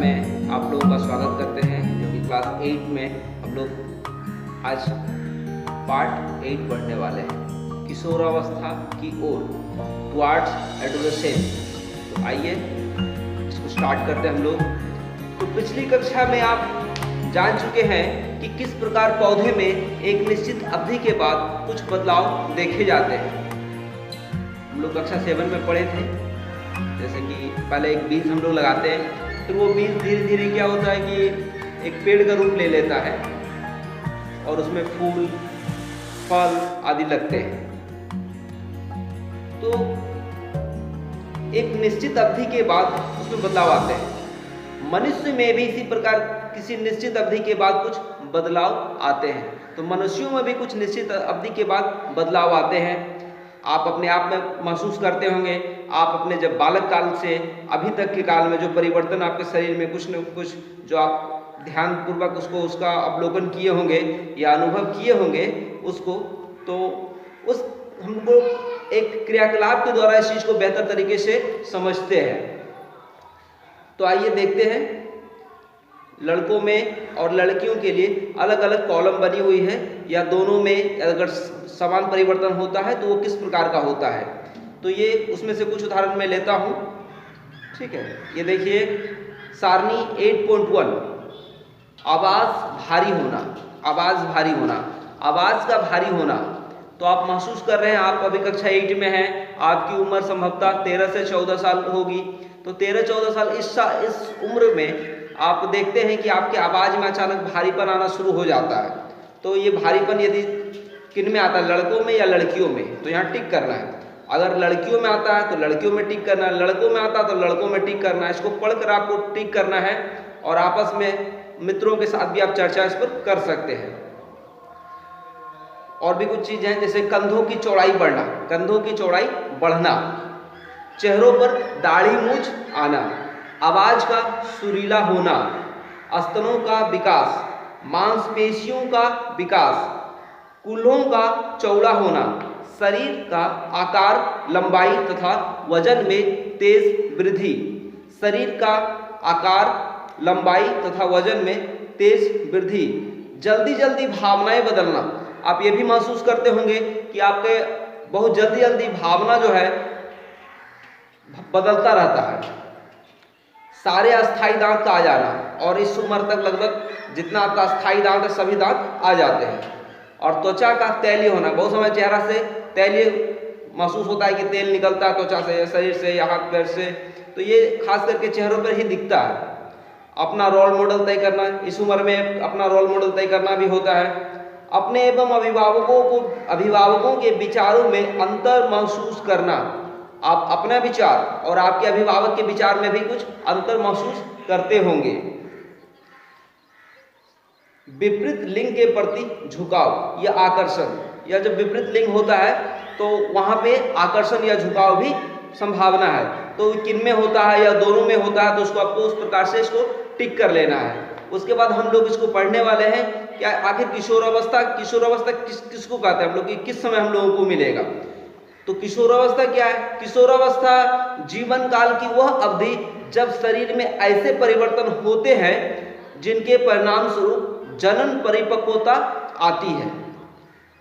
में आप लोगों का स्वागत करते हैं, जो कि क्लास 8 में हम लोग आज पार्ट 8 पढ़ने वाले हैं, किशोरावस्था की ओर, टुवार्ड्स एडोलेसेंस। तो आइए इसको स्टार्ट करते हैं हम लोग। तो पिछली कक्षा में आप जान चुके हैं कि किस प्रकार पौधे में एक निश्चित अवधि के बाद कुछ बदलाव देखे जाते हैं। हम लोग कक्षा 7 में पढ़े थे, जैसे कि पहले एक बीज हम लोग लगाते हैं, फिर वो बीज धीरे धीरे क्या होता है कि एक पेड़ का रूप ले लेता है और उसमें फूल, फल आदि लगते हैं। तो एक निश्चित अवधि के बाद उसमें बदलाव आते हैं। मनुष्य में भी इसी प्रकार किसी निश्चित अवधि के बाद कुछ बदलाव आते हैं। तो मनुष्यों में भी कुछ निश्चित अवधि के बाद बदलाव आते हैं। आप अपने आप में महसूस करते होंगे, आप अपने जब बालक काल से अभी तक के काल में जो परिवर्तन आपके शरीर में कुछ न कुछ जो आप ध्यानपूर्वक उसका अवलोकन किए होंगे या अनुभव किए होंगे उसको, तो उस हमको एक क्रियाकलाप के द्वारा इस चीज़ को बेहतर तरीके से समझते हैं। तो आइए देखते हैं, लड़कों में और लड़कियों के लिए अलग अलग कॉलम बनी हुई है, या दोनों में अगर समान परिवर्तन होता है तो वो किस प्रकार का होता है। तो ये उसमें से कुछ उदाहरण मैं लेता हूँ, ठीक है। ये देखिए, सारणी 8.1, आवाज़ भारी होना। आवाज़ भारी होना, आवाज़ का भारी होना। तो आप महसूस कर रहे हैं, आप अभी कक्षा 8 में हैं, आपकी उम्र संभवतः 13 से 14 साल होगी। तो 13-14 साल इस उम्र में आप देखते हैं कि आपके आवाज़ में अचानक भारीपन आना शुरू हो जाता है। तो ये भारीपन यदि किन में आता है, लड़कों में या लड़कियों में, तो यहाँ टिक करना है। अगर लड़कियों में आता है तो लड़कियों में टिक करना है, लड़कों में आता है तो लड़कों में टिक करना है। इसको पढ़कर आपको टिक करना है और आपस में मित्रों के साथ भी आप चर्चा इस पर कर सकते हैं। और भी कुछ चीज़ें हैं, जैसे कंधों की चौड़ाई बढ़ना, कंधों की चौड़ाई बढ़ना, चेहरों पर दाढ़ी मूंछ आना, आवाज का सुरीला होना, स्तनों का विकास, मांसपेशियों का विकास, कूल्हों का चौड़ा होना, शरीर का आकार, लंबाई तथा वजन में तेज वृद्धि, शरीर का आकार, लंबाई तथा वजन में तेज वृद्धि, जल्दी जल्दी भावनाएं बदलना। आप ये भी महसूस करते होंगे कि आपके बहुत जल्दी जल्दी भावना जो है बदलता रहता है। सारे अस्थायी दांत का आ जाना, और इस उम्र तक लगभग जितना आपका अस्थायी दांत है सभी दांत आ जाते हैं। और त्वचा का तैलीय होना, बहुत समय चेहरा से तैलीय महसूस होता है कि तेल निकलता है त्वचा से, शरीर से या हाथ पैर से। तो ये खास करके चेहरों पर ही दिखता है। अपना रोल मॉडल तय करना, इस उम्र में अपना रोल मॉडल तय करना भी होता है। अपने एवं अभिभावकों के विचारों में अंतर महसूस करना, आप अपना विचार और आपके अभिभावक के विचार में भी कुछ अंतर महसूस करते होंगे। विपरीत लिंग के प्रति झुकाव या आकर्षण, या जब विपरीत लिंग होता है तो वहां पे आकर्षण या झुकाव भी संभावना है। तो किन में होता है या दोनों में होता है, तो उसको आपको उस प्रकार से इसको टिक कर लेना है। उसके बाद हम लोग इसको पढ़ने वाले हैं, क्या आखिर किशोरावस्था किसको कहते हैं हम लोग, कि किस समय हम लोगों को मिलेगा। तो किशोरावस्था क्या है? किशोरावस्था जीवन काल की वह अवधि जब शरीर में ऐसे परिवर्तन होते हैं जिनके परिणाम स्वरूप जनन परिपक्वता आती है,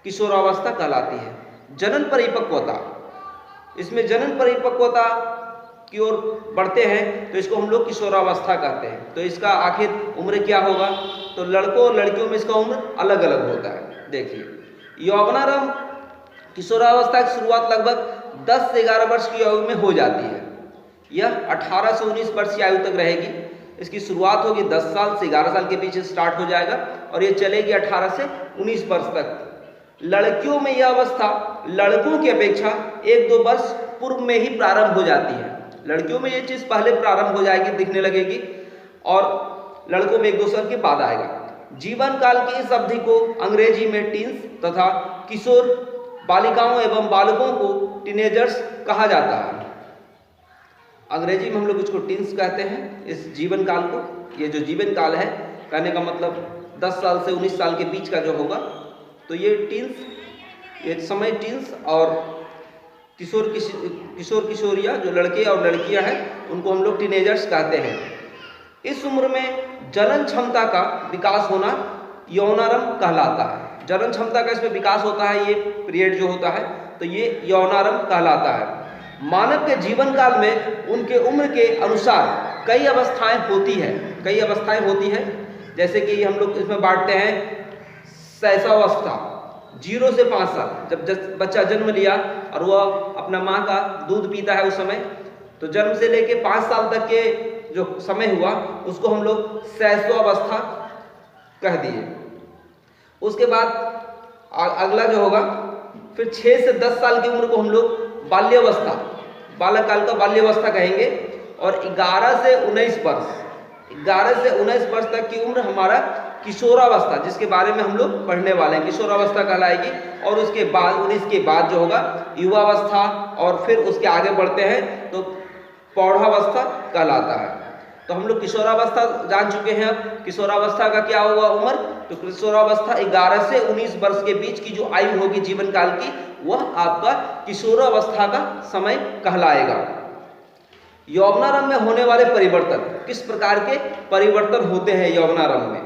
किशोरावस्था कहलाती है। जनन परिपक्वता, इसमें जनन परिपक्वता की ओर बढ़ते हैं तो इसको हम लोग किशोरावस्था कहते हैं। तो इसका आखिर उम्र क्या होगा, तो लड़कों और लड़कियों में इसका उम्र अलग अलग होता है। देखिए, यौवनारंभ किशोरावस्था की शुरुआत लगभग 10 से 11 वर्ष की आयु में हो जाती है। यह 18 से 19 वर्ष की आयु तक रहेगी। इसकी शुरुआत होगी 10 साल से 11 साल के पीछे स्टार्ट हो जाएगा और ये चलेगी 18 से 19 वर्ष तक। लड़कियों में यह अवस्था लड़कों की अपेक्षा 1-2 वर्ष पूर्व में ही प्रारंभ हो जाती है। लड़कियों में ये चीज़ पहले प्रारंभ हो जाएगी, दिखने लगेगी, और लड़कों में 1-2 साल के बाद आएगा। जीवन काल की इस अवधि को अंग्रेजी में टीन्स तथा किशोर बालिकाओं एवं बालकों को टीनेजर्स कहा जाता है। अंग्रेजी में हम लोग इसको टीन्स कहते हैं, इस जीवन काल को। ये जो जीवन काल है, कहने का मतलब 10 साल से 19 साल के बीच का जो होगा, तो ये टीन्स, ये समय टीन्स और किशोर किशोरियाँ जो लड़के और लड़कियां हैं उनको हम लोग टीनेजर्स कहते हैं। इस उम्र में जनन क्षमता का विकास होना यौनारंभ कहलाता है। जनन क्षमता का इसमें विकास होता है, ये पीरियड जो होता है, तो ये यौनारंभ कहलाता है। मानव के जीवन काल में उनके उम्र के अनुसार कई अवस्थाएं होती है, जैसे कि हम लोग इसमें बांटते हैं शैशवावस्था, 0 से 5 साल, जब बच्चा जन्म लिया और वह अपना माँ का दूध पीता है उस समय, तो जन्म से लेके 5 साल तक के जो समय हुआ उसको हम लोग शैशवावस्था कह दिए। उसके बाद अगला जो होगा, फिर 6 से 10 साल की उम्र को हम लोग बाल्यावस्था, बालक काल का बाल्यावस्था कहेंगे। और 11 से 19 वर्ष तक की उम्र हमारा किशोरावस्था, जिसके बारे में हम लोग पढ़ने वाले हैं, किशोरावस्था कहलाएगी। और उसके बाद 19 के बाद जो होगा युवावस्था, और फिर उसके आगे बढ़ते हैं तो प्रौढ़ावस्था कहलाता है। तो हम लोग किशोरावस्था जान चुके हैं। अब किशोरावस्था का क्या होगा उम्र, तो किशोरावस्था 11 से 19 वर्ष के बीच की जो आयु होगी जीवन काल की, वह आपका किशोरावस्था का समय कहलाएगा। यौवनारंभ में होने वाले परिवर्तन, किस प्रकार के परिवर्तन होते हैं यौवनारंभ में,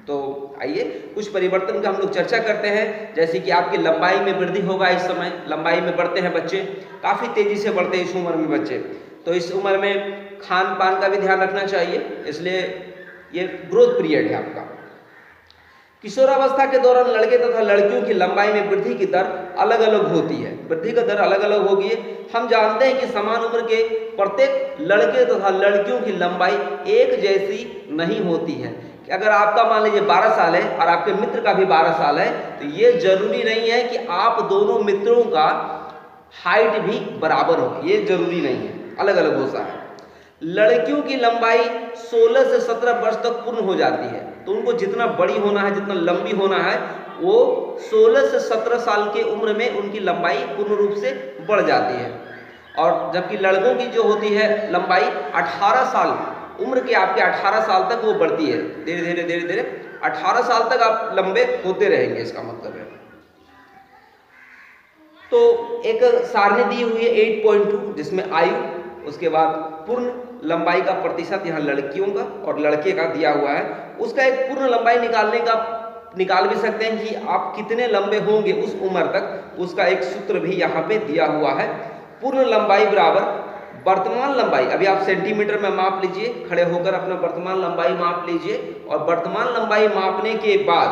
तो आइए कुछ परिवर्तन का हम लोग चर्चा करते हैं। जैसे कि आपकी लंबाई में वृद्धि होगा, इस समय लंबाई में बढ़ते हैं बच्चे, काफ़ी तेजी से बढ़ते हैं इस उम्र में बच्चे। तो इस उम्र में खान पान का भी ध्यान रखना चाहिए, इसलिए ये ग्रोथ पीरियड है आपका। किशोरावस्था के दौरान लड़के तथा लड़कियों की लंबाई में वृद्धि की दर अलग अलग होती है, वृद्धि का दर अलग अलग होगी। हम जानते हैं कि समान उम्र के प्रत्येक लड़के तथा लड़कियों की लंबाई एक जैसी नहीं होती है। कि अगर आपका मान लीजिए 12 साल है और आपके मित्र का भी 12 साल है, तो ये जरूरी नहीं है कि आप दोनों मित्रों का हाइट भी बराबर हो, ये जरूरी नहीं है, अलग अलग होता है। लड़कियों की लंबाई 16 से 17 वर्ष तक पूर्ण हो जाती है, तो उनको जितना बड़ी होना है, जितना लंबी होना है, वो 16 से 17 साल के उम्र में उनकी लंबाई पूर्ण रूप से बढ़ जाती है। और जबकि लड़कों की जो होती है लंबाई 18 साल उम्र के, आपके 18 साल तक वो बढ़ती है, धीरे धीरे 18 साल तक आप लंबे होते रहेंगे, इसका मतलब है। तो एक सारणी दी हुई है 8.2, जिसमें आयु, उसके बाद पूर्ण लंबाई का प्रतिशत यहाँ लड़कियों का और लड़के का दिया हुआ है। उसका एक पूर्ण लंबाई निकाल भी सकते हैं कि आप कितने लंबे होंगे उस उम्र तक, उसका एक सूत्र भी यहाँ पे दिया हुआ है। पूर्ण लंबाई बराबर वर्तमान लंबाई, अभी आप सेंटीमीटर में माप लीजिए, खड़े होकर अपना वर्तमान लंबाई माप लीजिए, और वर्तमान लंबाई मापने के बाद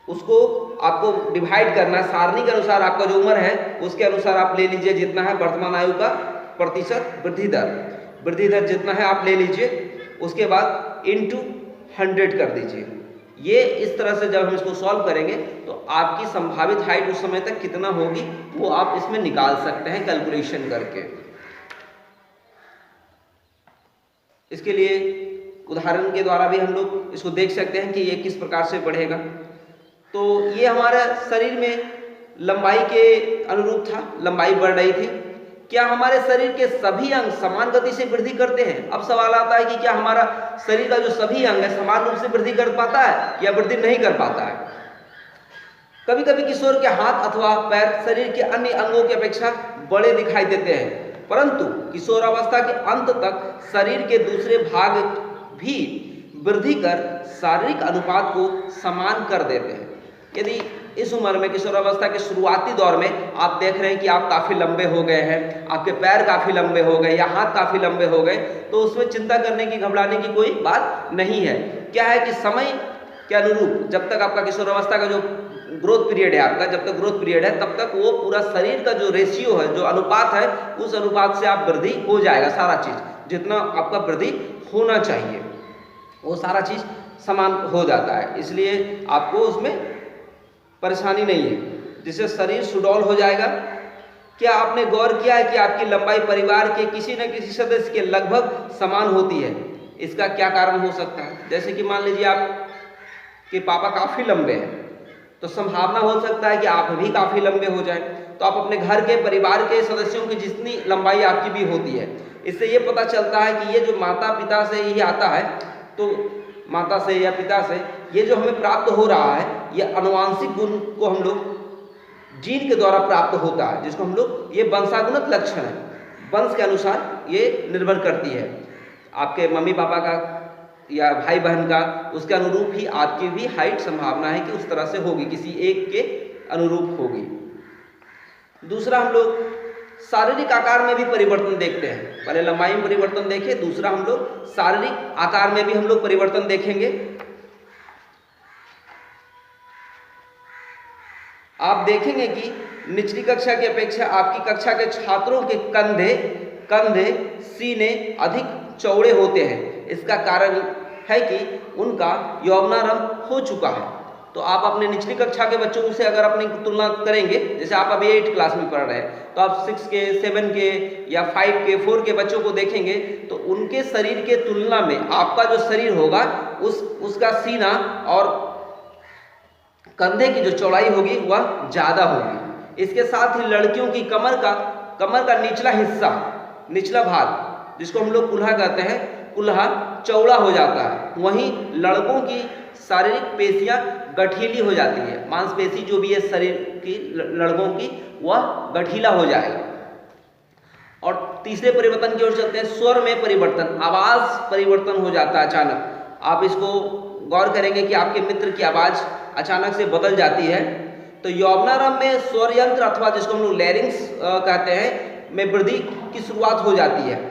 उसको आपको डिवाइड करना है सारणी के अनुसार, आपका जो उम्र है उसके अनुसार आप ले लीजिए जितना है वर्तमान आयु का प्रतिशत वृद्धि दर जितना है आप ले लीजिए, उसके बाद इंटू 100 कर दीजिए। ये इस तरह से जब हम इसको सॉल्व करेंगे तो आपकी संभावित हाइट उस समय तक कितना होगी वो आप इसमें निकाल सकते हैं कैलकुलेशन करके। इसके लिए उदाहरण के द्वारा भी हम लोग इसको देख सकते हैं कि ये किस प्रकार से बढ़ेगा। तो ये हमारे शरीर में लंबाई के अनुरूप था, लंबाई बढ़ रही थी। क्या हमारे शरीर के सभी अंग समान गति से वृद्धि करते हैं? अब सवाल आता है कि क्या हमारा शरीर का जो सभी अंग है समान रूप से वृद्धि कर पाता है या वृद्धि नहीं कर पाता है? कभी कभी किशोर के हाथ अथवा पैर शरीर के अन्य अंगों की अपेक्षा बड़े दिखाई देते हैं, परंतु किशोरावस्था के अंत तक शरीर के दूसरे भाग भी वृद्धि कर शारीरिक अनुपात को समान कर देते हैं। यदि इस उम्र में किशोरावस्था के शुरुआती दौर में आप देख रहे हैं कि आप काफ़ी लंबे हो गए हैं, आपके पैर काफ़ी लंबे हो गए या हाथ काफ़ी लंबे हो गए, तो उसमें चिंता करने की, घबराने की कोई बात नहीं है। क्या है कि समय के अनुरूप जब तक आपका किशोरावस्था का जो ग्रोथ पीरियड है आपका, जब तक ग्रोथ पीरियड है तब तक वो पूरा शरीर का जो रेशियो है, जो अनुपात है, उस अनुपात से आप वृद्धि हो जाएगा। सारा चीज़ जितना आपका वृद्धि होना चाहिए वो सारा चीज़ समान हो जाता है, इसलिए आपको उसमें परेशानी नहीं है, जिससे शरीर सुडौल हो जाएगा। क्या आपने गौर किया है कि आपकी लंबाई परिवार के किसी न किसी सदस्य के लगभग समान होती है? इसका क्या कारण हो सकता है? जैसे कि मान लीजिए आपके पापा काफ़ी लंबे हैं, तो संभावना हो सकता है कि आप भी काफ़ी लंबे हो जाएं। तो आप अपने घर के परिवार के सदस्यों की जितनी लंबाई आपकी भी होती है, इससे ये पता चलता है कि ये जो माता पिता से ही आता है, तो माता से या पिता से ये जो हमें प्राप्त हो रहा है, ये आनुवांशिक गुण को हम लोग जीन के द्वारा प्राप्त होता है, जिसको हम लोग, ये वंशागुणित लक्षण है, वंश के अनुसार ये निर्भर करती है। आपके मम्मी पापा का या भाई बहन का, उसके अनुरूप ही आपकी भी हाइट संभावना है कि उस तरह से होगी, किसी एक के अनुरूप होगी। दूसरा हम लोग शारीरिक आकार में भी परिवर्तन देखते हैं। पहले लंबाई में परिवर्तन देखे, दूसरा हम लोग शारीरिक आकार में भी हम लोग परिवर्तन देखेंगे। आप देखेंगे कि निचली कक्षा की अपेक्षा आपकी कक्षा के छात्रों के कंधे सीने अधिक चौड़े होते हैं। इसका कारण है कि उनका यौवनारंभ हो चुका है। तो आप अपने निचली कक्षा के बच्चों से अगर अपनी तुलना करेंगे, जैसे आप अभी 8 क्लास में पढ़ रहे हैं, तो आप 6 के, 7 के या 5 के, 4 के बच्चों को देखेंगे तो उनके शरीर के तुलना में आपका जो शरीर होगा उसका सीना और कंधे की जो चौड़ाई होगी वह ज़्यादा होगी। इसके साथ ही लड़कियों की कमर का निचला हिस्सा, निचला भाग जिसको हम लोग कुल्हा कहते हैं, कुल्हा चौड़ा हो जाता है। वहीं लड़कों की शारीरिक पेशियां गठीली हो जाती है। मांसपेशी जो भी है शरीर की लड़कों की, वह गठीला हो जाएगा। और तीसरे परिवर्तन की ओर चलते हैं, स्वर में परिवर्तन, आवाज परिवर्तन हो जाता है अचानक। आप इसको गौर करेंगे कि आपके मित्र की आवाज अचानक से बदल जाती है। तो यौवनारंभ में स्वर यंत्र अथवा जिसको हम लोग लैरिंक्स कहते हैं में वृद्धि की शुरुआत हो जाती है।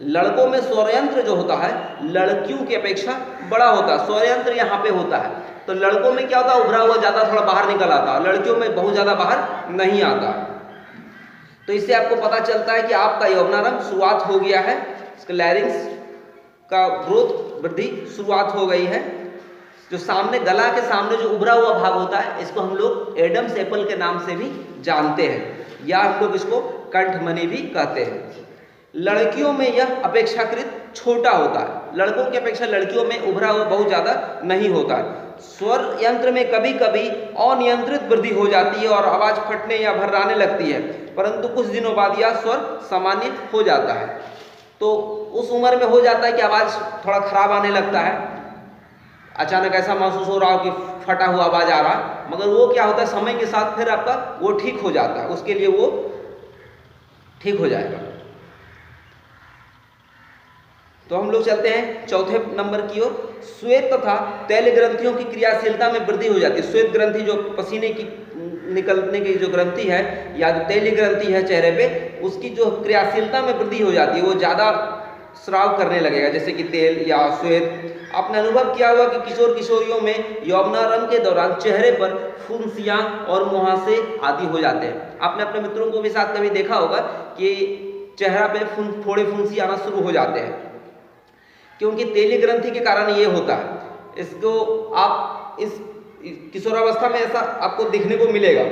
लड़कों में स्वर यंत्र जो होता है लड़कियों की अपेक्षा बड़ा होता है। स्वर यंत्र यहाँ पे होता है, तो लड़कों में क्या होता है, उभरा हुआ ज्यादा थोड़ा बाहर निकल आता है, लड़कियों में बहुत ज्यादा बाहर नहीं आता। तो इससे आपको पता चलता है कि आपका यौवनारंभ शुरुआत हो गया है, लैरिंक्स का ग्रोथ वृद्धि शुरुआत हो गई है। जो सामने गला के सामने जो उभरा हुआ भाग होता है इसको हम लोग एडम्स एप्पल के नाम से भी जानते हैं, या हम लोग इसको कंठमणि भी कहते हैं। लड़कियों में यह अपेक्षाकृत छोटा होता है, लड़कों की अपेक्षा लड़कियों में उभरा हुआ बहुत ज्यादा नहीं होता है। स्वर यंत्र में कभी कभी अनियंत्रित वृद्धि हो जाती है और आवाज फटने या भर्राने लगती है, परंतु कुछ दिनों बाद यह स्वर सामान्य हो जाता है। तो उस उम्र में हो जाता है कि आवाज थोड़ा खराब आने लगता है, अचानक ऐसा महसूस हो रहा हो कि फटा हुआ आवाज आ रहा, मगर वो क्या होता है समय के साथ फिर आपका वो ठीक हो जाता है, उसके लिए वो ठीक हो जाएगा। तो हम लोग चलते हैं चौथे नंबर की ओर, श्वेत तथा तैल ग्रंथियों की क्रियाशीलता में वृद्धि हो जाती है। श्वेत ग्रंथि जो पसीने की निकलने की जो ग्रंथि है या जो तैलीय ग्रंथि है चेहरे पे, उसकी जो क्रियाशीलता में वृद्धि हो जाती है, वो ज्यादा स्राव करने लगेगा, जैसे कि तेल या श्वेत। आपने अनुभव किया होगा कि किशोर किशोरियों में यौवनारंभ के दौरान चेहरे पर फुंसियां और मुहासे आदि हो जाते हैं। आपने अपने मित्रों को भी साथ कभी देखा होगा कि चेहरा पे फोड़े फुंसी आना शुरू हो जाते हैं, क्योंकि तेली ग्रंथि के कारण ये होता है। इसको आप इस किशोरावस्था में ऐसा आपको देखने को मिलेगा।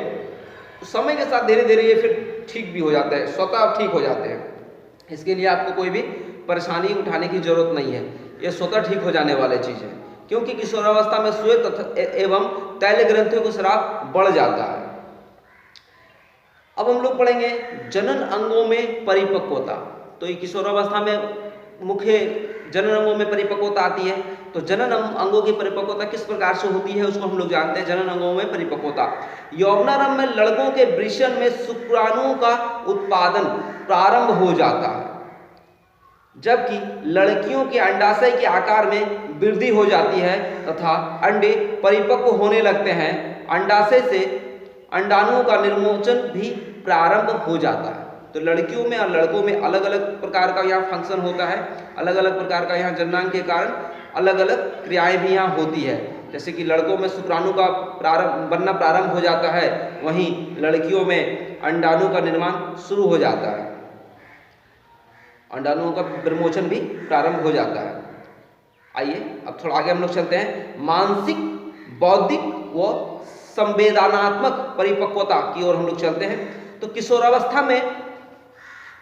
समय के साथ धीरे धीरे ये फिर ठीक भी हो जाता है, स्वतः ठीक हो जाते हैं। इसके लिए आपको कोई भी परेशानी उठाने की जरूरत नहीं है, ये स्वतः ठीक हो जाने वाली चीज है, क्योंकि किशोरावस्था में श्वेत एवं तैल ग्रंथियों का स्राव बढ़ जाता है। अब हम लोग पढ़ेंगे जनन अंगों में परिपक्वता। तो ये किशोरावस्था में मुख्य जनन अंगों में परिपक्वता आती है। तो जनन अंगों की परिपक्वता किस प्रकार से होती है उसको हम लोग जानते हैं। जनन अंगों में परिपक्वता, यौवनारंभ में लड़कों के वृषण में शुक्राणुओं का उत्पादन प्रारंभ हो जाता है, जबकि लड़कियों के अंडाशय के आकार में वृद्धि हो जाती है तथा अंडे परिपक्व होने लगते हैं। अंडाशय से अंडाणुओं का निर्मोचन भी प्रारंभ हो जाता है। तो लड़कियों में और लड़कों में अलग अलग प्रकार का यहाँ फंक्शन होता है, अलग अलग प्रकार का यहाँ जननांग के कारण अलग अलग क्रियाएं भी यहाँ होती है। जैसे कि लड़कों में शुक्राणु का बनना प्रारंभ हो जाता है, वहीं लड़कियों में अंडाणु का निर्माण शुरू हो जाता है, अंडाणुओं का विमोचन भी प्रारंभ हो जाता है। आइए अब थोड़ा आगे हम लोग चलते हैं, मानसिक, बौद्धिक व संवेदनात्मक परिपक्वता की ओर हम लोग चलते हैं। तो किशोरावस्था में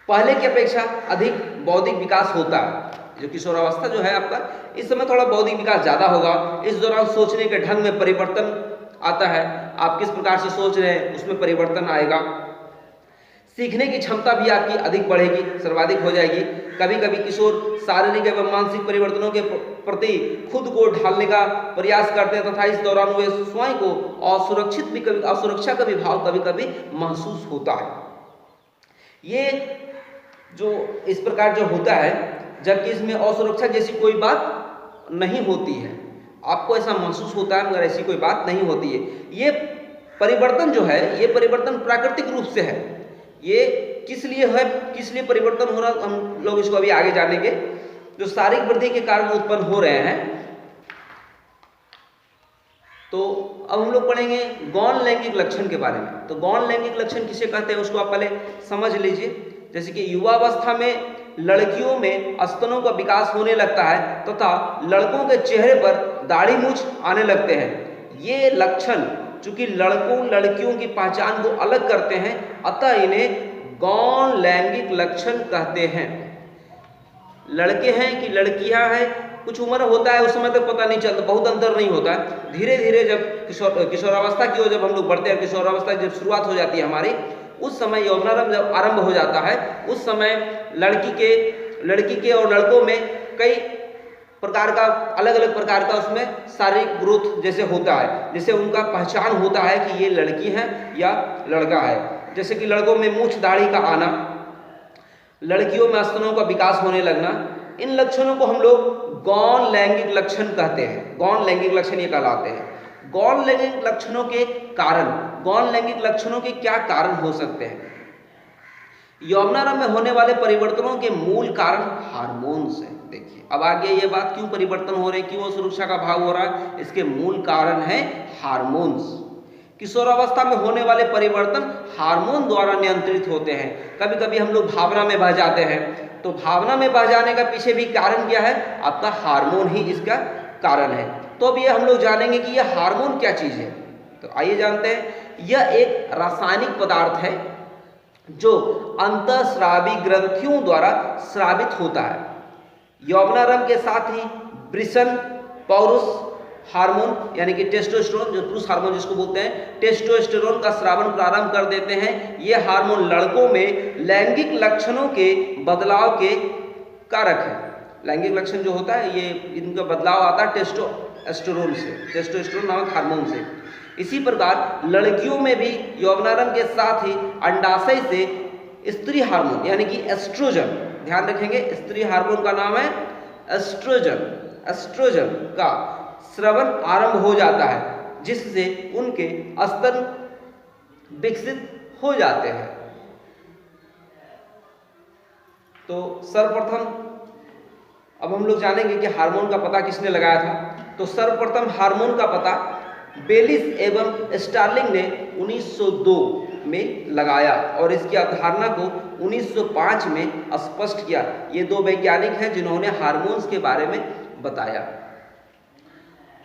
पहले की अपेक्षा अधिक बौद्धिक विकास होता है। जो किशोरावस्था जो है आपका, इस समय थोड़ा बौद्धिक विकास ज्यादा होगा। इस दौरान सोचने के ढंग में परिवर्तन आता है, आप किस प्रकार से सोच रहे हैं उसमें परिवर्तन आएगा। सीखने की क्षमता भी आपकी अधिक बढ़ेगी, सर्वाधिक हो जाएगी। कभी कभी किशोर शारीरिक एवं मानसिक परिवर्तनों के प्रति खुद को ढालने का प्रयास करते हैं तथा इस दौरान वे स्वयं को असुरक्षा का भी भाव कभी कभी महसूस होता है। ये जो इस प्रकार जो होता है, जबकि इसमें असुरक्षा जैसी कोई बात नहीं होती है। आपको ऐसा महसूस होता है मगर ऐसी कोई बात नहीं होती है। ये परिवर्तन जो है, ये परिवर्तन प्राकृतिक रूप से है। ये किस लिए है, किस लिए परिवर्तन हो रहा है, हम लोग इसको अभी आगे जानेंगे। जो शारीरिक वृद्धि के कारण उत्पन्न हो रहे हैं। तो अब हम लोग पढ़ेंगे गौण लैंगिक लक्षण के बारे में। तो गौण लैंगिक लक्षण किसे कहते हैं उसको आप पहले समझ लीजिए। जैसे कि युवावस्था में लड़कियों में स्तनों का विकास होने लगता है तथा लड़कों के चेहरे पर दाढ़ी मूंछ आने लगते हैं। ये लक्षण चूंकि लड़कों लड़कियों की पहचान को अलग करते हैं, अतः इन्हें गौण लैंगिक लक्षण कहते हैं। लड़के हैं कि लड़कियां हैं, कुछ उम्र होता है उस समय तक पता नहीं चलता, बहुत अंतर नहीं होता है। धीरे धीरे जब किशोरावस्था की ओर जब हम लोग बढ़ते हैं, किशोरावस्था जब शुरुआत हो जाती है हमारी, उस समय यौवनारंभ जब आरंभ हो जाता है, उस समय लड़की के और लड़कों में कई प्रकार का अलग अलग प्रकार का उसमें शारीरिक ग्रोथ जैसे होता है, जिससे उनका पहचान होता है कि ये लड़की है या लड़का है। जैसे कि लड़कों में मूंछ दाढ़ी का आना, लड़कियों में स्तनों का विकास होने लगना, इन लक्षणों को हम लोग गौण लैंगिक लक्षण कहते हैं। गौण लैंगिक लक्षण ये कहलाते हैं। गौण लैंगिक लक्षणों के कारण, गौण लैंगिक लक्षणों के क्या कारण हो सकते हैं? यौवनारंभ में होने वाले परिवर्तनों के मूल कारण हार्मोन्स हैं। देखिए अब आगे ये बात, क्यों परिवर्तन हो रहे हैं, क्यों सुरक्षा का भाव हो रहा है, इसके मूल कारण है हार्मोन्स। किशोरावस्था में होने वाले परिवर्तन हार्मोन द्वारा नियंत्रित होते हैं। कभी कभी हम लोग भावना में बह जाते हैं, तो भावना में बह जाने का पीछे भी कारण क्या है? आपका हार्मोन ही इसका कारण है। तो अब ये हम लोग जानेंगे कि यह हार्मोन क्या चीज है। तो आइए जानते हैं। यह एक रासायनिक पदार्थ है जो अंतःस्रावी ग्रंथियों द्वारा स्रावित होता है। यौवनारंभ के साथ ही वृषण पौरुष हार्मोन यानी कि टेस्टोस्टेरोन, जो पुरुष हार्मोन जिसको बोलते हैं, टेस्टोस्टेरोन का स्रावन प्रारंभ कर देते हैं। ये हार्मोन लड़कों में लैंगिक लक्षणों के बदलाव के कारक है। लैंगिक लक्षण जो होता है ये इनका बदलाव आता है टेस्टोस्टेरोन से, टेस्टोस्टेरोन नामक हार्मोन से। इसी प्रकार लड़कियों में भी यौवनारंभ के साथ ही अंडाशय से स्त्री हार्मोन यानी कि एस्ट्रोजन, ध्यान रखेंगे स्त्री हार्मोन का नाम है एस्ट्रोजन, एस्ट्रोजन का स्रवन आरंभ हो जाता है, जिससे उनके स्तन विकसित हो जाते हैं। तो सर्वप्रथम अब हम लोग जानेंगे कि हार्मोन का पता किसने लगाया था। तो सर्वप्रथम हार्मोन का पता बेलिस एवं स्टार्लिंग ने 1902 में लगाया और इसकी अवधारणा को 1905 में स्पष्ट किया। ये दो वैज्ञानिक हैं जिन्होंने हार्मोन्स के बारे में बताया।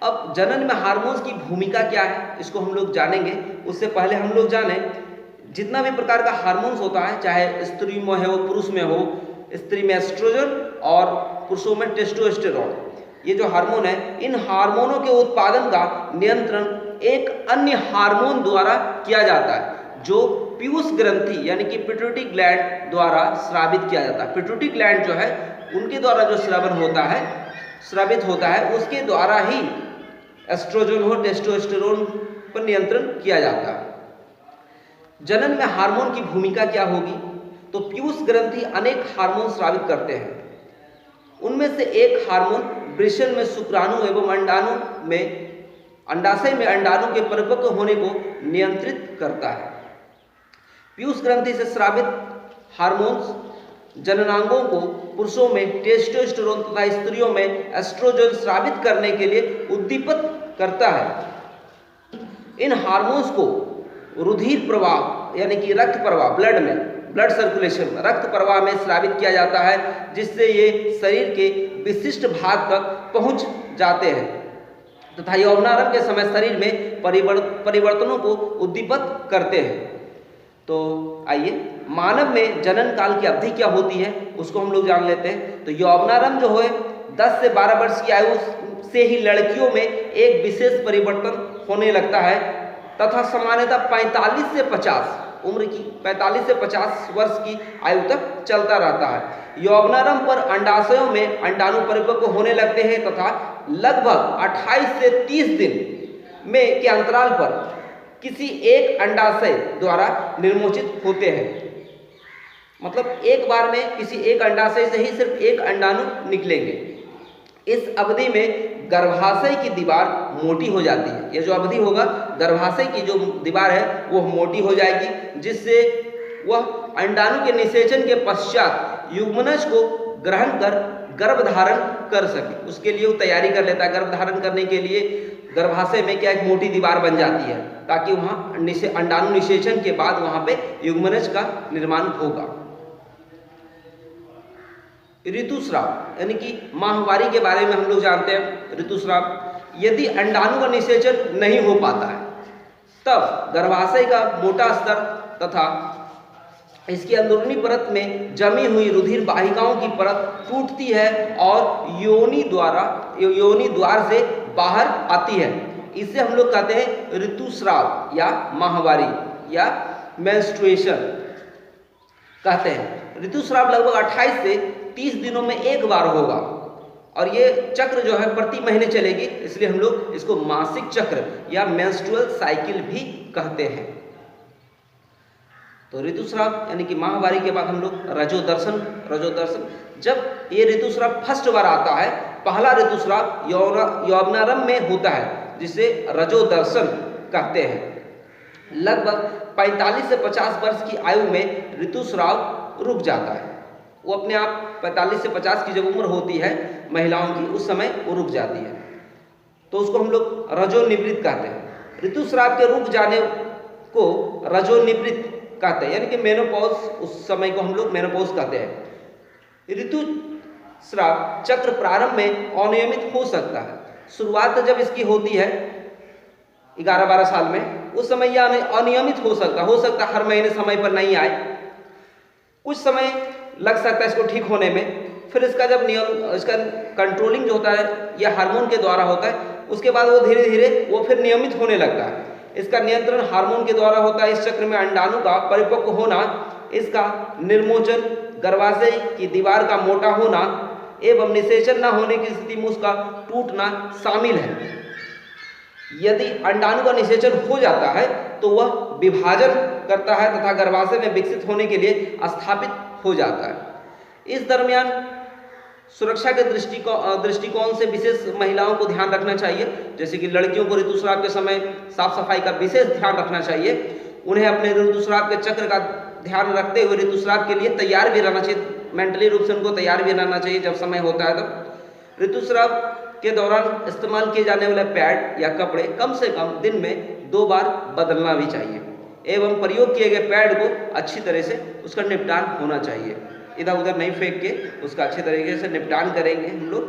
अब जनन में हार्मोन्स की भूमिका क्या है इसको हम लोग जानेंगे। उससे पहले हम लोग जाने जितना भी प्रकार का हार्मोन्स होता है, चाहे स्त्री में हो पुरुष में हो, स्त्री में एस्ट्रोजन और पुरुषों में टेस्टोस्टेरोन, ये जो हार्मोन है, इन हार्मोनों के उत्पादन का नियंत्रण एक अन्य हार्मोन द्वारा किया जाता है जो पीयूष ग्रंथि यानी कि पिट्यूटरी ग्लैंड द्वारा स्रावित किया जाता है। पिट्यूटरी ग्लैंड जो है उनके द्वारा जो स्रावन होता है, स्रावित होता है, उसके द्वारा ही एस्ट्रोजन और टेस्टोस्टेरोन पर नियंत्रण किया जाता है। जनन में हार्मोन की भूमिका क्या होगी? तो पीयूष ग्रंथि अनेक हार्मोन स्रावित करते हैं। उनमें से एक हार्मोन वृषण में शुक्राणु एवं अंडाणु में अंडाशय में अंडाणु के परिपक्व होने को नियंत्रित करता है। पीयूष ग्रंथि से स्रावित हार्मोन्स जननांगों को पुरुषों में टेस्टोस्टेरोन तथा स्त्रियों में एस्ट्रोजन स्रावित करने के लिए उद्दीपित करता है। इन हार्मोन्स को रुधिर प्रवाह यानी कि रक्त प्रवाह, ब्लड सर्कुलेशन, रक्त प्रवाह में स्रावित किया जाता है, जिससे ये शरीर के विशिष्ट भाग तक पहुंच जाते हैं तथा यौवनारंभ के समय शरीर में परिवर्तनों को उद्दीपित करते हैं। तो आइए मानव में जनन काल की अवधि क्या होती है उसको हम लोग जान लेते हैं। तो यौवनारंभ जो है 10 से 12 वर्ष की आयु से ही लड़कियों में एक विशेष परिवर्तन होने लगता है तथा सामान्यतः 45 से 50 उम्र की 45 से 50 वर्ष की आयु तक चलता रहता है। यौवनारंभ पर अंडाशयों में अंडाणु परिपक्व होने लगते हैं तथा लगभग 28 से 30 दिन में के अंतराल पर किसी एक अंडाशय द्वारा निर्मोचित होते हैं। मतलब एक बार में किसी एक अंडाशय से ही सिर्फ एक अंडाणु निकलेंगे। इस अवधि में गर्भाशय की दीवार मोटी हो जाती है। यह जो अवधि होगा, गर्भाशय की जो दीवार है वो मोटी हो जाएगी, जिससे वह अंडाणु के निषेचन के पश्चात युग्मनज को ग्रहण कर गर्भधारण कर सके। उसके लिए वो तैयारी कर लेता है। गर्भधारण करने के लिए गर्भाशय में क्या एक मोटी दीवार बन जाती है, ताकि वहाँ अंडाणु निषेचन के बाद वहाँ पे युग्मनज का निर्माण होगा। ऋतुस्राव यानी कि माहवारी के बारे में हम लोग जानते हैं। ऋतुस्राव यदि अंडाणु का निषेचन नहीं हो पाता है, तब गर्भाशय का मोटा स्तर तथा इसकी अंदरूनी परत में जमी हुई रुधिर वाहिकाओं की परत टूटती है और योनि द्वार से बाहर आती है। इसे हम लोग कहते हैं ऋतुस्राव या माहवारी या मेंस्ट्रुएशन कहते हैं। ऋतुस्राव लगभग 28 से 30 दिनों में एक बार होगा और ये चक्र जो है प्रति महीने चलेगी, इसलिए हम लोग इसको मासिक चक्र या मेंस्ट्रुअल साइकिल भी कहते हैं। तो ऋतुस्राव यानी कि माहवारी के बाद हम लोग रजोदर्शन जब ये ऋतुस्राव फर्स्ट बार आता है, पहला ऋतुस्राव यौवनारंभ में होता है, जिसे रजोदर्शन कहते हैं। लगभग 45 से 50 वर्ष की आयु में ऋतुस्राव रुक जाता है। वो अपने आप 45 से 50 की जब उम्र होती है महिलाओं की, उस समय वो रुक जाती है, तो उसको हम लोग रजोनिवृत्त कहते हैं। ऋतुस्राव के रुक जाने को रजोनिवृत्त कहते हैं, यानी कि मेनोपॉज, उस समय को हम लोग मेनोपॉज कहते हैं। ऋतुस्राव चक्र प्रारंभ में अनियमित हो सकता है। शुरुआत जब इसकी होती है 11-12 साल में, उस समय यह अनियमित हो सकता हर महीने समय पर नहीं आए, कुछ समय लग सकता है इसको ठीक होने में। फिर इसका जब इसका कंट्रोलिंग जो होता है यह हार्मोन के द्वारा होता है, उसके बाद वो धीरे धीरे वो फिर नियमित होने लगता है। इसका नियंत्रण हार्मोन के द्वारा होता है। इस चक्र में अंडाणु का परिपक्व होना, इसका निर्मोचन, गर्भाशय की दीवार का मोटा होना एवं निषेचन न होने की स्थिति में उसका टूटना शामिल है। यदि अंडाणु का निषेचन हो जाता है तो वह विभाजन करता है तथा गर्भाशय में विकसित होने के लिए स्थापित हो जाता है। इस दरमियान सुरक्षा के दृष्टिकोण से विशेष महिलाओं को ध्यान रखना चाहिए, जैसे कि लड़कियों को ऋतुस्राव के समय साफ सफाई का विशेष ध्यान रखना चाहिए। उन्हें अपने ऋतुस्राव के चक्र का ध्यान रखते हुए ऋतुस्राव के लिए तैयार भी रहना चाहिए, मेंटली रूप से उनको तैयार भी रहना चाहिए जब समय होता है तब। ऋतुस्राव के दौरान इस्तेमाल किए जाने वाले पैड या कपड़े कम से कम दिन में 2 बार बदलना भी चाहिए एवं प्रयोग किए गए पैड को अच्छी तरह से उसका निपटान होना चाहिए। इधर उधर नहीं फेंक के उसका अच्छे तरीके से निपटान करेंगे हम लोग।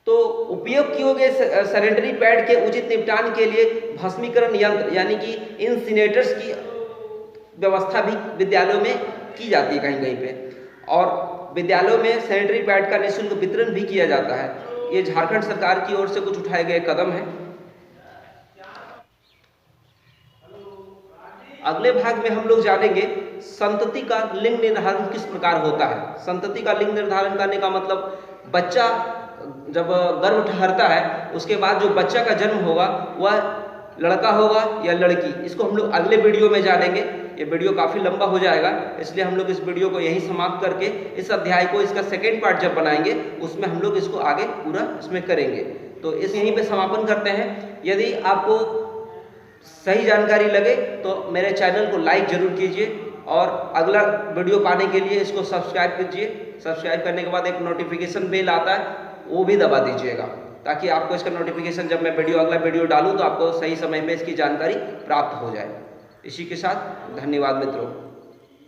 तो उपयोग किए गए सैनिटरी पैड के उचित निपटान के लिए भस्मीकरण यंत्र यानी कि इंसिनेटर्स की व्यवस्था भी विद्यालयों में की जाती है कहीं कहीं पे, और विद्यालयों में सैनिटरी पैड का निःशुल्क वितरण भी किया जाता है। ये झारखंड सरकार की ओर से कुछ उठाए गए कदम हैं। अगले भाग में हम लोग जानेंगे संतति का लिंग निर्धारण किस प्रकार होता है। संतति का लिंग निर्धारण करने का मतलब, बच्चा जब गर्भ ठहरता है उसके बाद जो बच्चा का जन्म होगा वह लड़का होगा या लड़की, इसको हम लोग अगले वीडियो में जानेंगे। ये वीडियो काफ़ी लंबा हो जाएगा, इसलिए हम लोग इस वीडियो को यहीं समाप्त करके इस अध्याय को, इसका सेकेंड पार्ट जब बनाएंगे उसमें हम लोग इसको आगे पूरा इसमें करेंगे। तो इस यहीं पे समापन करते हैं। यदि आपको सही जानकारी लगे तो मेरे चैनल को लाइक जरूर कीजिए और अगला वीडियो पाने के लिए इसको सब्सक्राइब कीजिए। सब्सक्राइब करने के बाद एक नोटिफिकेशन बेल आता है, वो भी दबा दीजिएगा, ताकि आपको इसका नोटिफिकेशन जब मैं अगला वीडियो डालूं तो आपको सही समय पे इसकी जानकारी प्राप्त हो जाए। इसी के साथ धन्यवाद मित्रों।